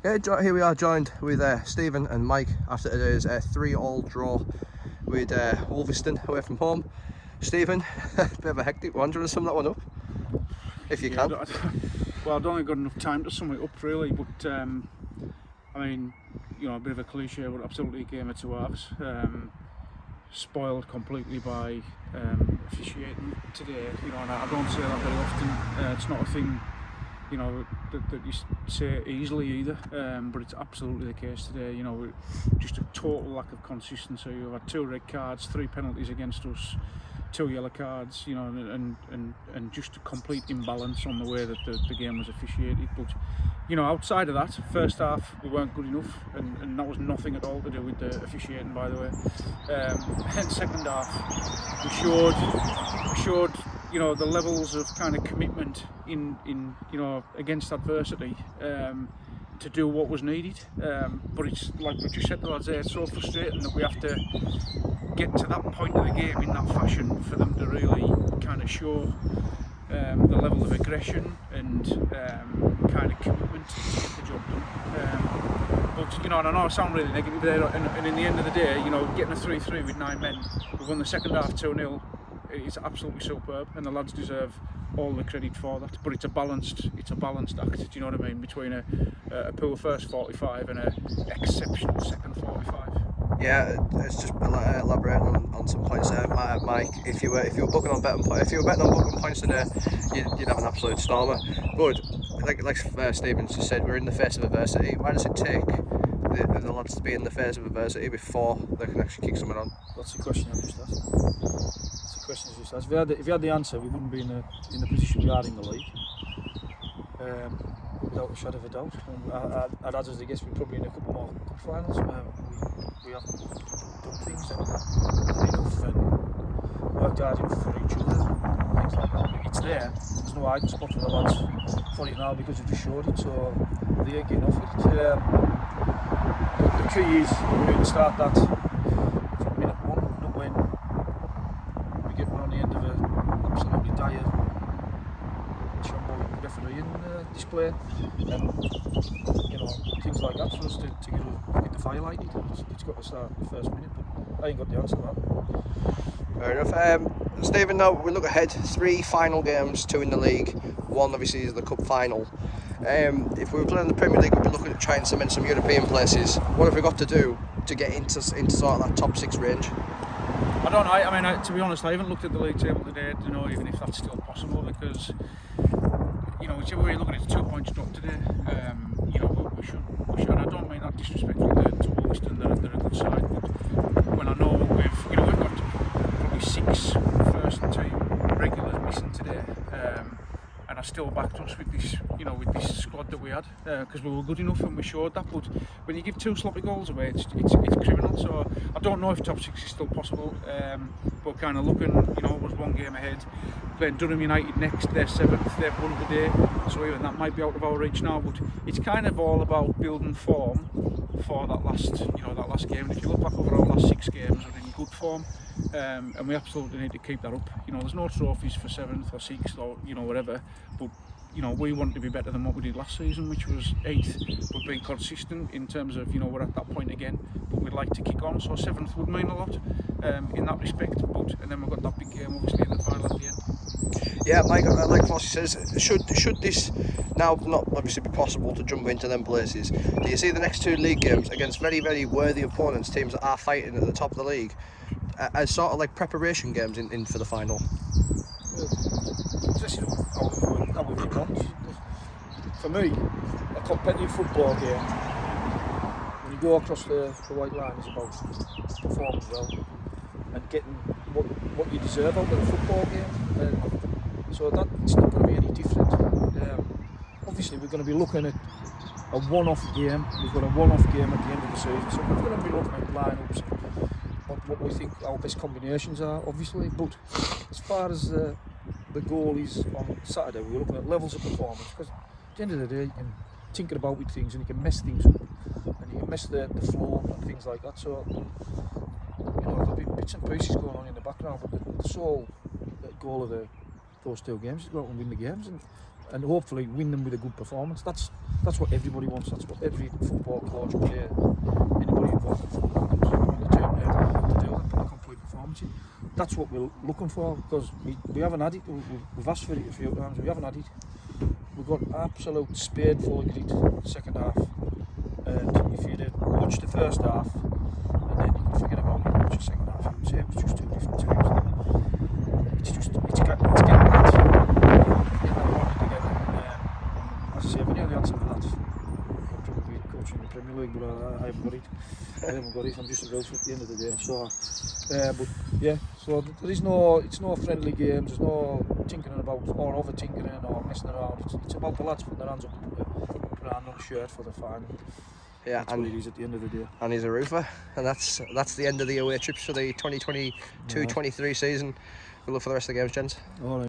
Yeah, here we are joined with Stephen and Mike after today's 3-3 draw with Wolviston away from home. Stephen, a bit of a hectic one. Do you want to sum that one up? If you can. Well, I don't think I've got enough time to sum it up really, but I mean, you know, a bit of a cliche, but absolutely a game of two halves. Spoiled completely by officiating today, you know, and I don't say that very often. It's not a thing, you know, that you say easily either, but it's absolutely the case today. You know, just a total lack of consistency. We've had 2 red cards, 3 penalties against us, 2 yellow cards, you know, and just a complete imbalance on the way that the game was officiated. But you know, outside of that, first half we weren't good enough, and that was nothing at all to do with the officiating, by the way. And second half, we showed you know, the levels of kind of commitment in you know, against adversity, to do what was needed. But it's like we just said to the lads there, it's so frustrating that we have to get to that point of the game in that fashion for them to really kind of show the level of aggression and kind of commitment to get the job done. But you know, and I know I sound really negative there, and in the end of the day, you know, getting a 3-3 with 9 men, we won the second half 2-0. It's absolutely superb, and the lads deserve all the credit for that. But it's a balanced act. Do you know what I mean? Between a poor first 45 and an exceptional second 45. Yeah, it's just elaborating on some points there, Mike. If you were betting on booking points today, you'd have an absolute stormer. But like Stephen's just said, we're in the face of adversity. Why does it take the lads to be in the face of adversity before they can actually kick someone on? That's the question I've just asked. If you had the answer, we wouldn't be in the position we are in the league, without a shadow of a doubt. I'd add as a guess we're probably in a couple more cup finals. We haven't done things enough and worked hard enough for each other, things like that. It's there. There's no hiding spot for the lads for it now because we've just showed it, so they ain't getting off it. The key is we need to start that from minute one, not when we get on the end of a absolutely dire shambolic refereeing display, and you know, things like that for us to get the fire lighted. It's got to start the first minute, but I ain't got the answer to that. Fair enough. Stephen, now we look ahead, 3 final games, 2 in the league, 1 obviously is the cup final. If we were playing in the Premier League, we'd be looking at trying to cement some European places. What have we got to do to get into sort of that top 6 range? I don't know. I mean, to be honest, I haven't looked at the league table today to know even if that's still possible, because you know, whichever way you're looking at it, 2 points dropped today. You know, we should. And I don't mean that disrespectfully to Wolviston. They're a good side, but when I know we've got probably 6 first team regulars missing today, and I still backed us with this, you know, with this squad that we had, because we were good enough and we showed that. But when you give 2 sloppy goals away, it's criminal. So I don't know if top 6 is still possible. But kind of looking, you know, it was 1 game ahead. Playing Durham United next, they're 7th, they've won today, so even that might be out of our reach now. But it's kind of all about building form for that last game. And if you look back over our last 6 games, we're in good form, and we absolutely need to keep that up. You know, there's no trophies for 7th or 6th or, you know, whatever, but you know, we want to be better than what we did last season, which was 8th. We've been consistent in terms of, you know, we're at that point again, but we'd like to kick on, so 7th would mean a lot in that respect. And then we've got that big game obviously in the final at the end. Yeah, Mike, like Fossey says, should this now not obviously be possible to jump into them places, do you see the next 2 league games against very, very worthy opponents, teams that are fighting at the top of the league, as sort of like preparation games in for the final? How we want. For me, a competitive football game, when you go across the white line, is about performing well and getting what you deserve out of the football game. So that's not going to be any different. Obviously, we're going to be looking at a one-off game. We've got a one-off game at the end of the season, so we're going to be looking at lineups, what we think our best combinations are, obviously. But as far as the goal is on Saturday, we're looking at levels of performance, because at the end of the day, you can tinker about with things and you can mess things up and you can mess the flow and things like that. So, you know, there'll be bits and pieces going on in the background, but the sole goal of those 2 games is to go out and win the games. And and hopefully win them with a good performance. That's what everybody wants. That's what every football coach, player, anybody involved in football wants. They want the team to do that, put a complete performance in. That's what we're looking for, because we haven't had it. We've asked for it a few times. We haven't had it. We've got absolute spade full of grit second half. And if you'd watched the first half and then you could forget about it and watch the second half, you would say it was just two different teams. It's getting that. As I say, we nearly answered that. I'd probably be coaching in the Premier League, but I haven't got it. I'm just a roofer at the end of the day. So, but yeah, so there is it's no friendly games. There's no tinkering about or over tinkering or messing around. It's about the lads putting their hands up and put a hand on a shirt for the final. Yeah, that's what it is at the end of the day. And he's a roofer, and that's the end of the away trips for the 2022-23 season. Good luck for the rest of the games, gents. All right.